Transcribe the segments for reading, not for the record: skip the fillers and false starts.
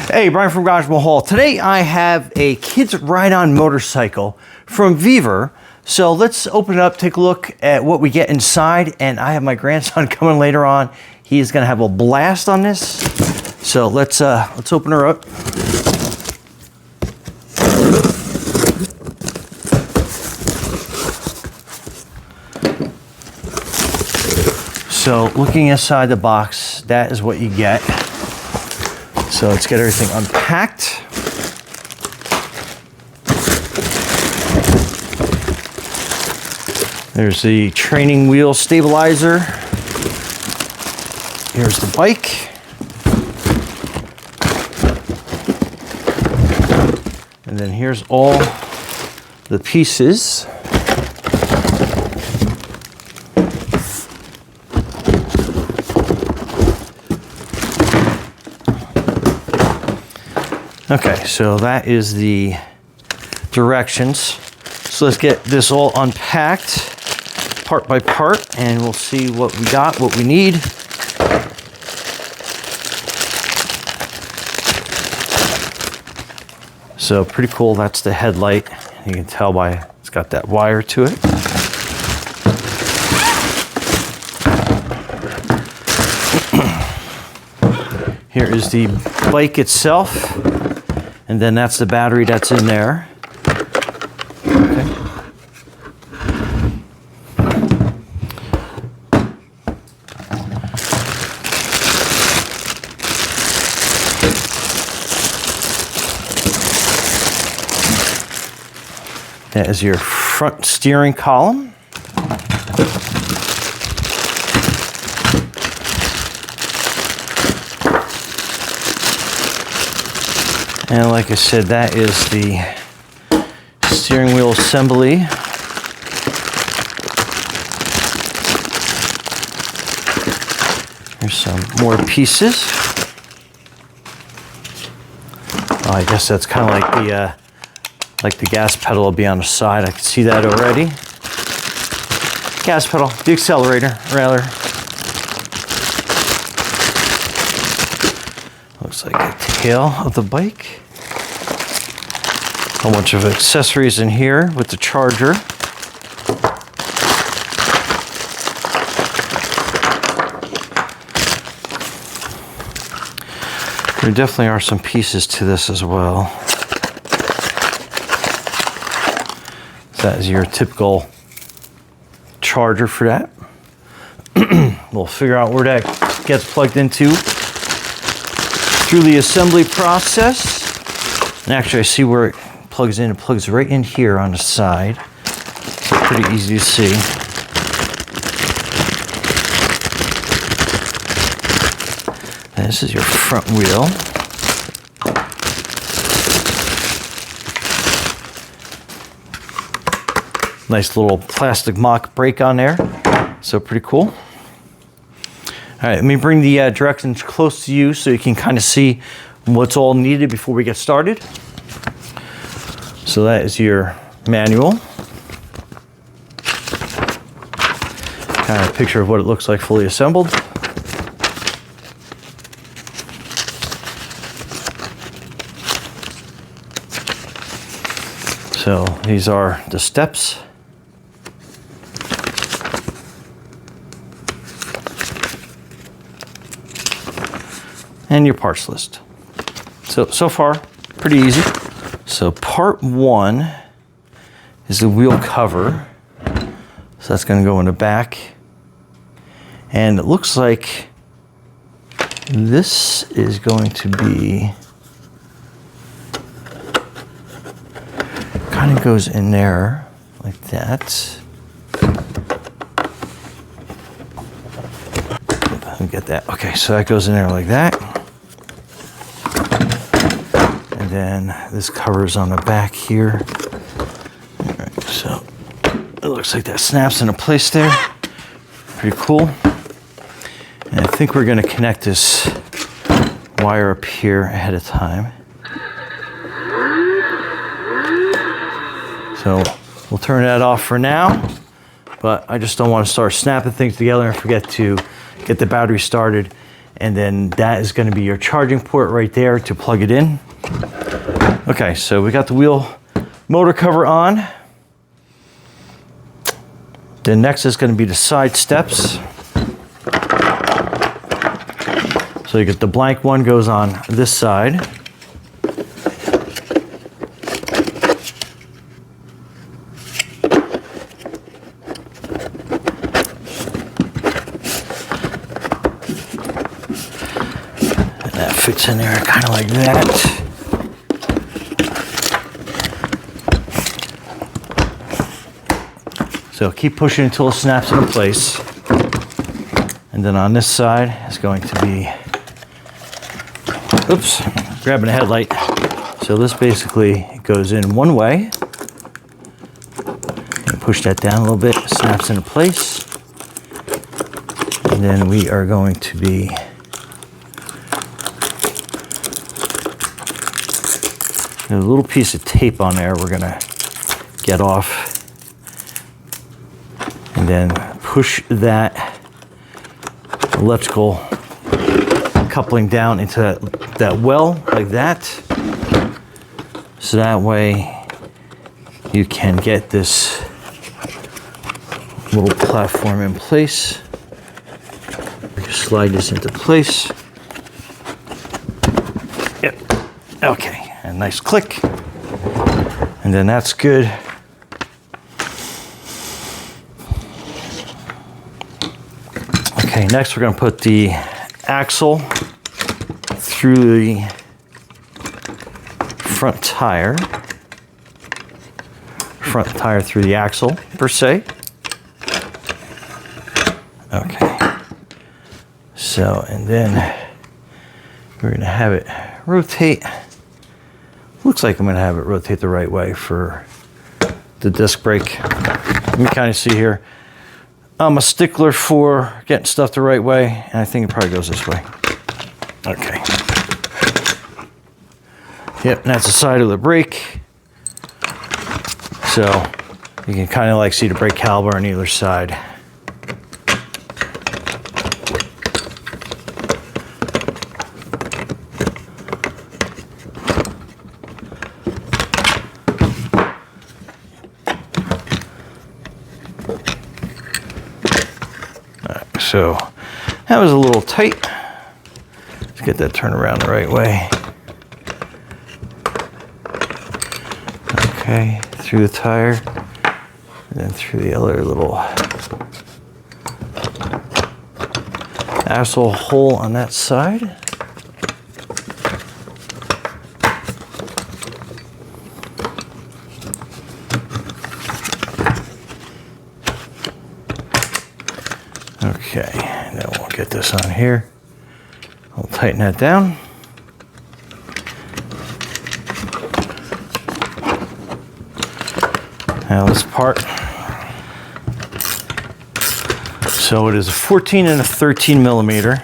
Hey, Brian from Garage Mahal. Today I have a kids ride-on motorcycle from VEVOR. So let's open it up, take a look at what we get inside. And I have my grandson coming later on. He's gonna have a blast on this. So let's open her up. So looking inside the box, that is what you get. So let's get everything unpacked. There's the training wheel stabilizer. Here's the bike. And then here's all the pieces. Okay, so that is the directions. So let's get this all unpacked part by part and we'll see what we got, what we need. So pretty cool, that's the headlight. You can tell by it's got that wire to it. Here is the bike itself. And then that's the battery that's in there. Okay. That is your front steering column. And like I said, that is the steering wheel assembly. Here's some more pieces. Oh, I guess that's kind of like the gas pedal will be on the side. I can see that already. Gas pedal, the accelerator, rather. Looks like a tail of the bike. A bunch of accessories in here with the charger. There definitely are some pieces to this as well. That is your typical charger for that. We'll figure out where that gets plugged into through the assembly process. And actually I see where it plugs in. It plugs right in here on the side. So pretty easy to see. And this is your front wheel. Nice little plastic mock brake on there. So pretty cool. All right, let me bring the directions close to you so you can kind of see what's all needed before we get started. So that is your manual. Kind of a picture of what it looks like fully assembled. So these are the steps. And your parts list. So far, pretty easy. So part one is the wheel cover. So that's going to go in the back. And it looks like this is going to be, kind of goes in there like that. Let me get that. Okay, so that goes in there like that. And then this covers on the back here. All right, so it looks like that snaps into place there. Pretty cool. And I think we're going to connect this wire up here ahead of time. So we'll turn that off for now, but I just don't want to start snapping things together and forget to get the battery started And then that is going to be your charging port right there to plug it in. Okay, so we got the wheel motor cover on. Then next is going to be the side steps. So you get the blank one goes on this side. And that fits in there kind of like that. So keep pushing until it snaps into place. And then on this side is going to be, oops, grabbing a headlight. So this basically goes in one way. And push that down a little bit, snaps into place. And then we are going to be a little piece of tape on there we're gonna get off. And then push that electrical coupling down into that well like that. So that way you can get this little platform in place. Slide this into place. Yep. Okay. A nice click. And then that's good. Okay, next we're going to put the axle through the front tire through the axle per se. Okay, so and then we're going to have it rotate. Looks like I'm going to have it rotate the right way for the disc brake. Let me kind of see here. I'm a stickler for getting stuff the right way, and I think it probably goes this way. Okay. Yep, and that's the side of the brake. So you can kind of like see the brake caliper on either side. So that was a little tight. Let's get that turned around the right way. Okay, through the tire, and then through the other little axle hole on that side. Okay, then we'll get this on here. I'll tighten that down. Now this part. So it is a 14 and a 13 millimeter.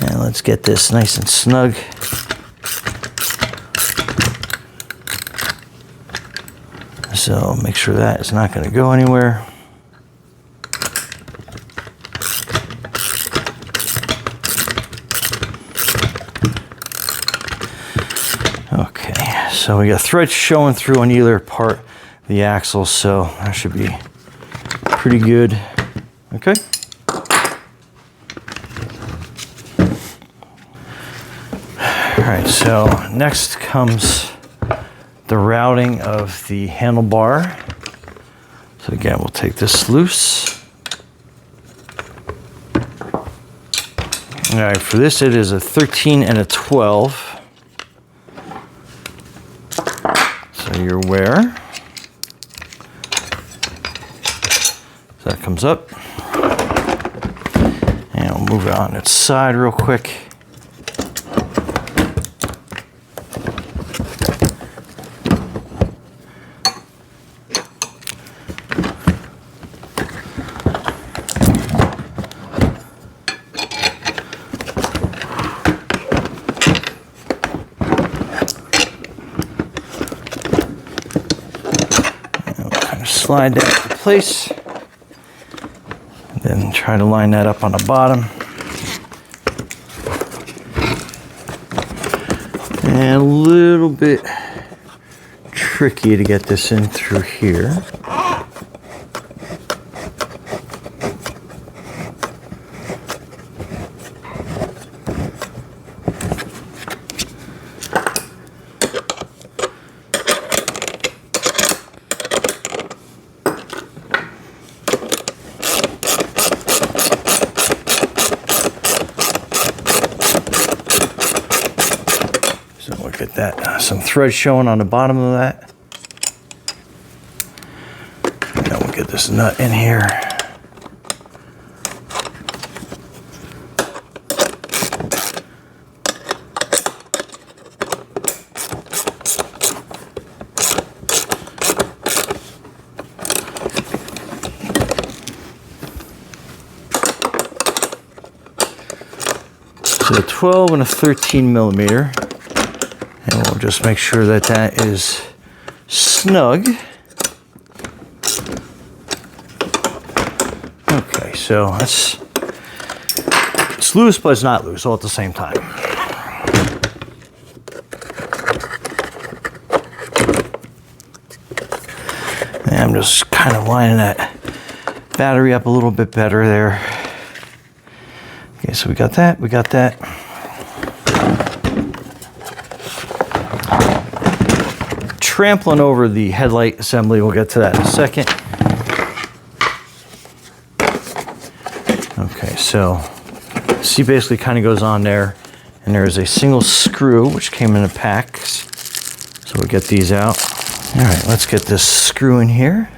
And let's get this nice and snug. So make sure that is not going to go anywhere. So we got threads showing through on either part of the axle, so that should be pretty good. Okay. All right, so next comes the routing of the handlebar. So again, we'll take this loose. All right, for this it is a 13 and a 12. So you're aware. So that comes up. And we'll move it on its side real quick. Slide that into place, and then try to line that up on the bottom. And a little bit tricky to get this in through here. Look at that, some thread showing on the bottom of that. Now we'll get this nut in here. So a 12 and a 13 millimeter. And we'll just make sure that that is snug. Okay, so it's loose, but it's not loose all at the same time. And I'm just kind of lining that battery up a little bit better there. Okay, so we got that, we got that. Trampling over the headlight assembly, we'll get to that in a second. Okay, so see, basically kind of goes on there, and there's a single screw which came in a pack. So we'll get these out. All right, let's get this screw in here.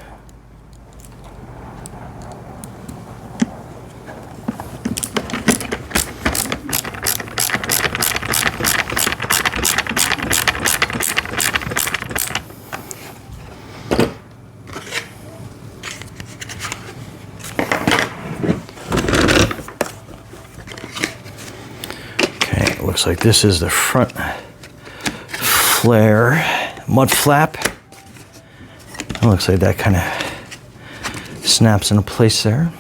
Looks like this is the front flare mud flap. It looks like that kind of snaps into place there.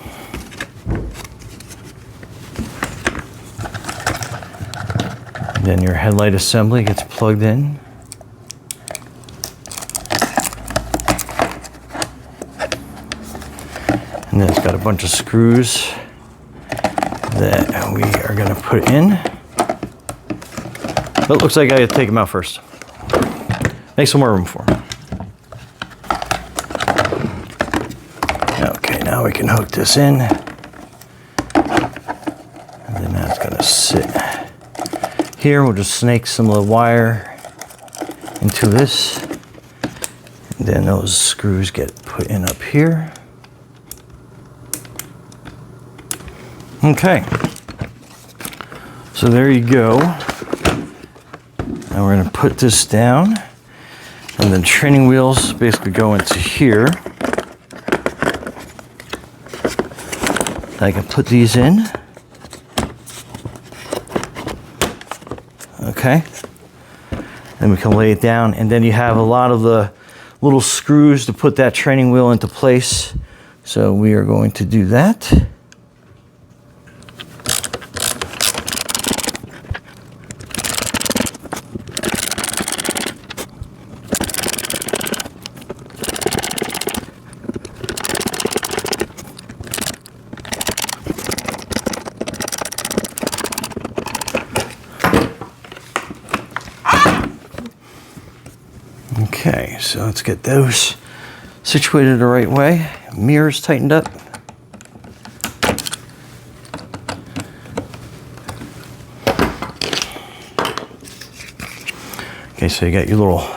And then your headlight assembly gets plugged in. And then it's got a bunch of screws that we are going to put in. But it looks like I gotta take them out first. Make some more room for them. Okay, now we can hook this in. And then that's gonna sit here. We'll just snake some of the wire into this. And then those screws get put in up here. Okay. So there you go. Now we're going to put this down, and then training wheels basically go into here. I can put these in. Okay. Then we can lay it down, and then you have a lot of the little screws to put that training wheel into place. So we are going to do that. Okay, so let's get those situated the right way. Mirrors tightened up. Okay, so you got your little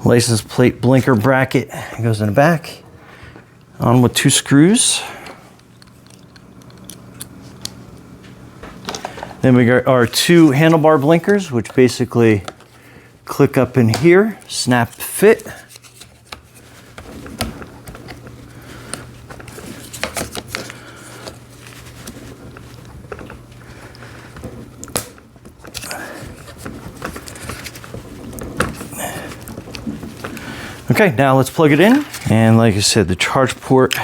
license plate blinker bracket. It goes in the back. On with 2 screws. Then we got our 2 handlebar blinkers, which basically click up in here, snap fit. Okay, now let's plug it in. And like I said, the charge port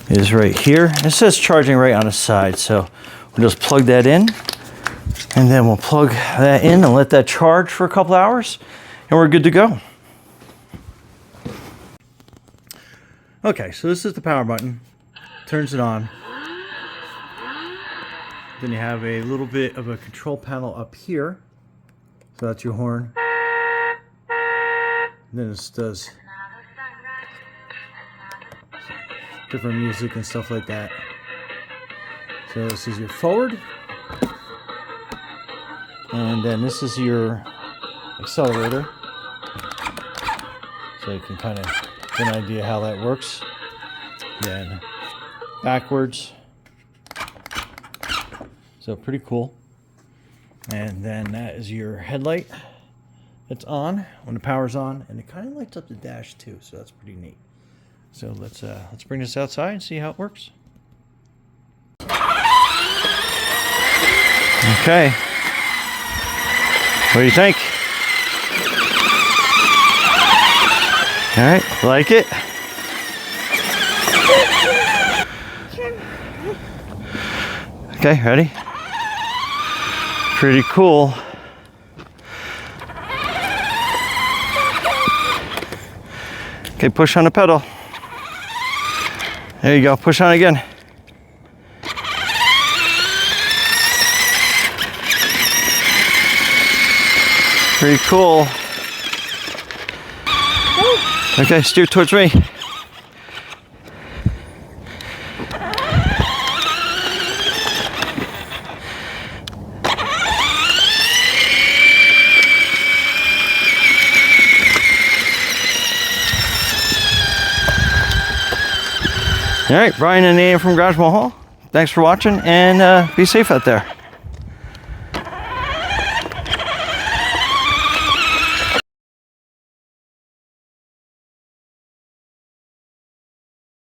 is right here. It says charging right on the side, so we'll just plug that in. And then we'll plug that in and let that charge for a couple hours, and we're good to go. Okay, so this is the power button. Turns it on. Then you have a little bit of a control panel up here. So that's your horn. And then this does different music and stuff like that. So this is your forward. And then this is your accelerator. So you can kind of get an idea how that works. Then backwards. So pretty cool. And then that is your headlight. It's on when the power's on, and it kind of lights up the dash too, so that's pretty neat. So let's bring this outside and see how it works. Okay. What do you think? All right, like it? Okay, ready? Pretty cool. Okay, push on the pedal. There you go, push on again. Pretty cool. Okay, steer towards me. All right, Brian and Ian from Garage Mall. Thanks for watching, and be safe out there.